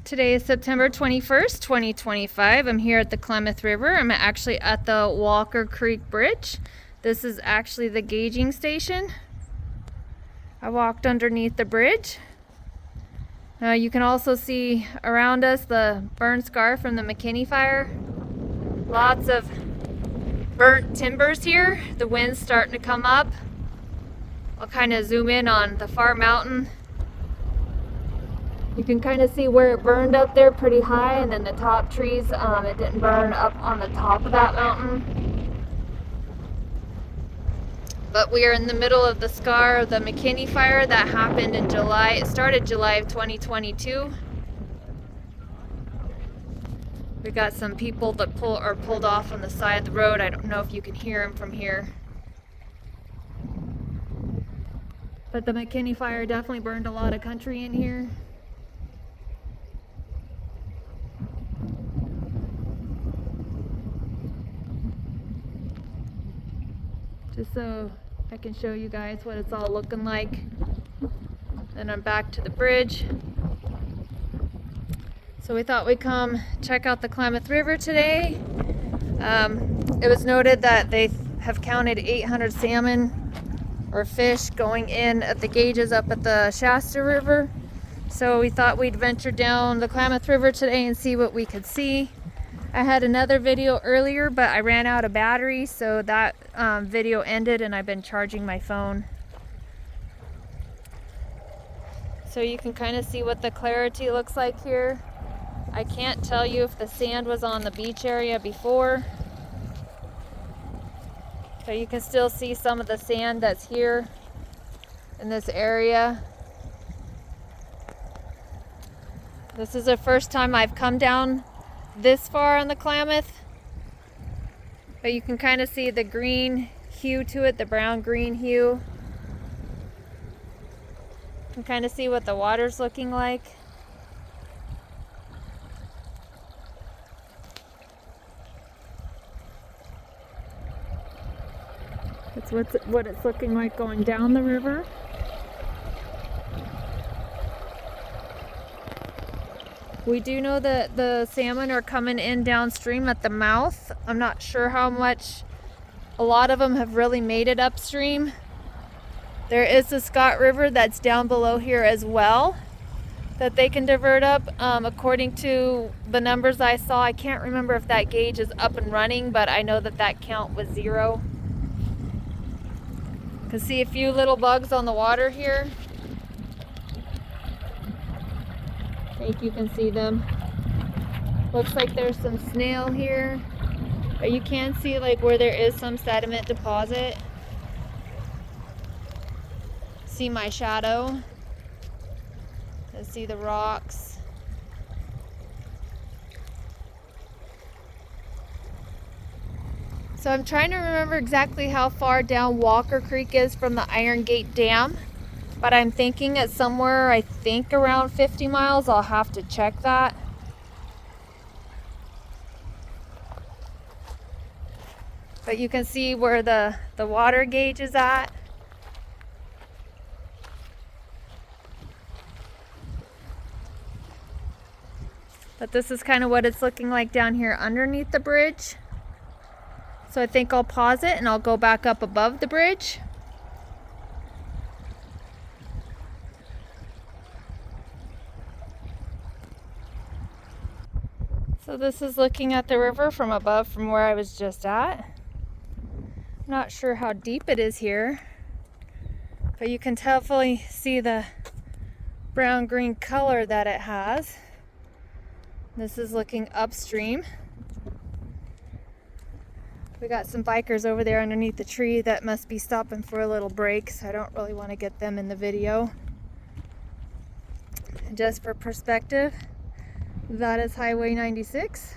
Today is September 21st, 2025. I'm here at the Klamath River. I'm actually at the Walker Creek Bridge. This is actually the gauging station. I walked underneath the bridge. You can also see around us the burn scar from the McKinney fire. Lots of burnt timbers here. The wind's starting to come up. I'll kind of zoom in on the far mountain. You can kind of see where it burned up there pretty high, and then the top trees, it didn't burn up on the top of that mountain. But we are in the middle of the scar of the McKinney fire that happened in July. It started July of 2022. We got some people that pulled off on the side of the road. I don't know if you can hear them from here. But the McKinney fire definitely burned a lot of country in here. Just so I can show you guys what it's all looking like. Then I'm back to the bridge. So we thought we'd come check out the Klamath River today. It was noted that they have counted 800 salmon or fish going in at the gauges up at the Shasta River. So we thought we'd venture down the Klamath River today and see what we could see. I had another video earlier, but I ran out of battery, so that video ended and I've been charging my phone. So you can kind of see what the clarity looks like here. I can't tell you if the sand was on the beach area before. So you can still see some of the sand that's here in this area. This is the first time I've come down this far on the Klamath, but you can kind of see the green hue to it, the brown green hue. You can kind of see what the water's looking like. That's what it's looking like going down the river. We do know that the salmon are coming in downstream at the mouth. I'm not sure how much. A lot of them have really made it upstream. There is the Scott River that's down below here as well that they can divert up. According to the numbers I saw, I can't remember if that gauge is up and running, but I know that that count was 0. You can see a few little bugs on the water here. I think you can see them. Looks like there's some snail here, but you can see like where there is some sediment deposit. See my shadow. I see the rocks. So I'm trying to remember exactly how far down Walker Creek is from the Iron Gate Dam. But I'm thinking it's somewhere, I think around 50 miles. I'll have to check that. But you can see where the water gauge is at. But this is kind of what it's looking like down here underneath the bridge. So I think I'll pause it and I'll go back up above the bridge. So this is looking at the river from above from where I was just at. Not sure how deep it is here, but you can definitely see the brown-green color that it has. This is looking upstream. We got some bikers over there underneath the tree that must be stopping for a little break, so I don't really want to get them in the video. And just for perspective, that is Highway 96.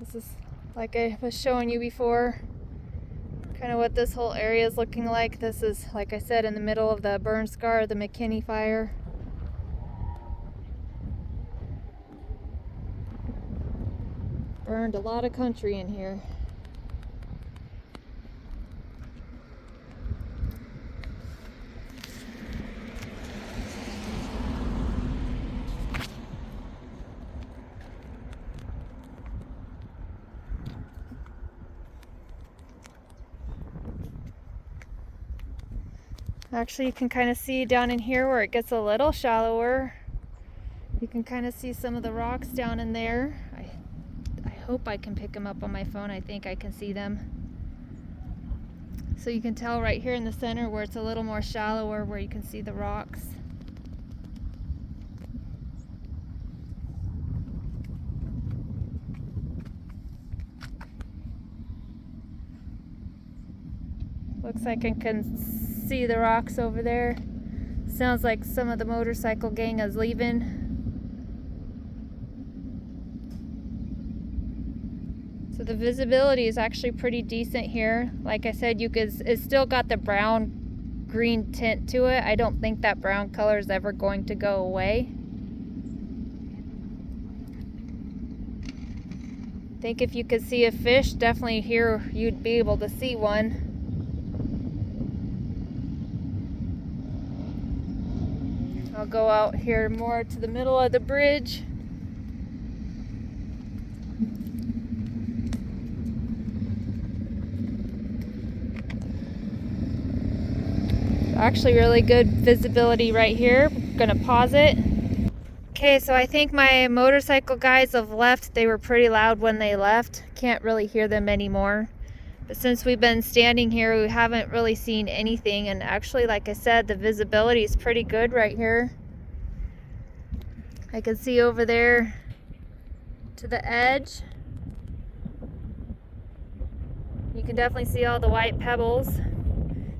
This is, like I was showing you before, kind of what this whole area is looking like. This is, like I said, in the middle of the burn scar of the McKinney fire. Burned a lot of country in here. Actually, you can kind of see down in here where it gets a little shallower. You can kind of see some of the rocks down in there. I hope I can pick them up on my phone. I think I can see them. So you can tell right here in the center where it's a little more shallower, where you can see the rocks. Looks like I can see the rocks over there. Sounds like some of the motorcycle gang is leaving. So the visibility is actually pretty decent here. Like I said, it's still got the brown green tint to it. I don't think that brown color is ever going to go away. I think if you could see a fish, definitely here you'd be able to see one. I'll go out here more to the middle of the bridge. Actually really good visibility right here. I'm gonna pause it. Okay, so I think my motorcycle guys have left. They were pretty loud when they left. Can't really hear them anymore. But since we've been standing here, we haven't really seen anything. And actually, like I said, the visibility is pretty good right here. I can see over there to the edge. You can definitely see all the white pebbles.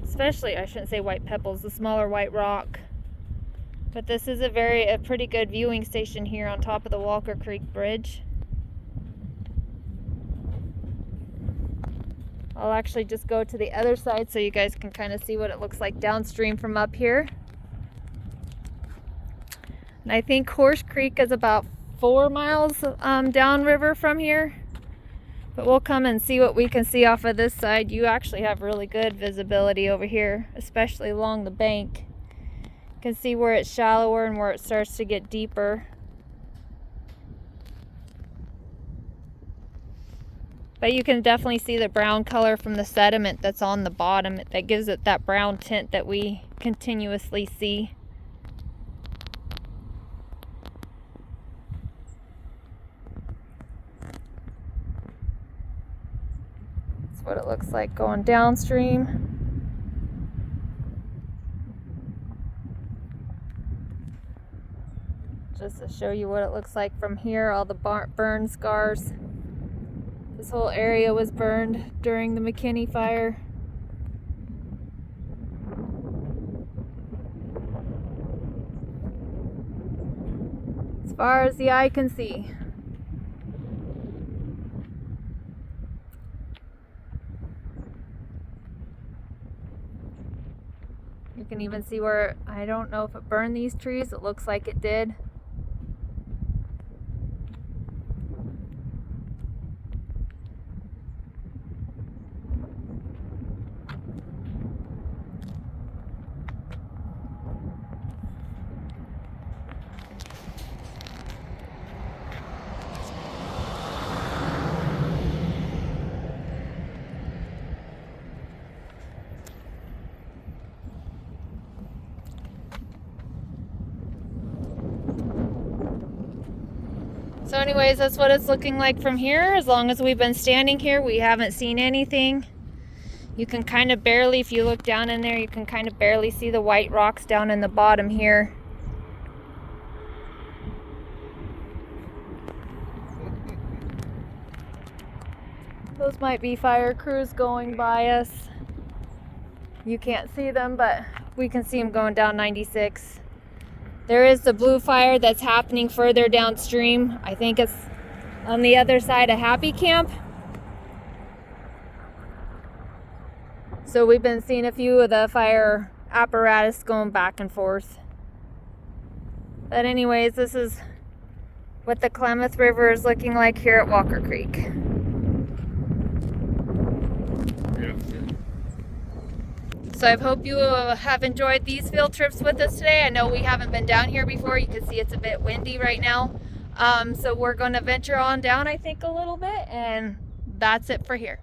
Especially, I shouldn't say white pebbles, the smaller white rock. But this is a pretty good viewing station here on top of the Walker Creek Bridge. I'll actually just go to the other side so you guys can kind of see what it looks like downstream from up here. And I think Horse Creek is about 4 miles downriver from here. But we'll come and see what we can see off of this side. You actually have really good visibility over here, especially along the bank. You can see where it's shallower and where it starts to get deeper. But you can definitely see the brown color from the sediment that's on the bottom. That gives it that brown tint that we continuously see. What it looks like going downstream. Just to show you what it looks like from here, all the burn scars. This whole area was burned during the McKinney fire. As far as the eye can see. You can even see where, I don't know if it burned these trees, it looks like it did. So anyways, that's what it's looking like from here. As long as we've been standing here, we haven't seen anything. You can kind of barely, if you look down in there, you can kind of barely see the white rocks down in the bottom here. Those might be fire crews going by us. You can't see them, but we can see them going down 96. There is the blue fire that's happening further downstream. I think it's on the other side of Happy Camp. So we've been seeing a few of the fire apparatus going back and forth. But anyways, this is what the Klamath River is looking like here at Walker Creek. So I hope you have enjoyed these field trips with us today. I know we haven't been down here before. You can see it's a bit windy right now. So we're going to venture on down, I think, a little bit. And that's it for here.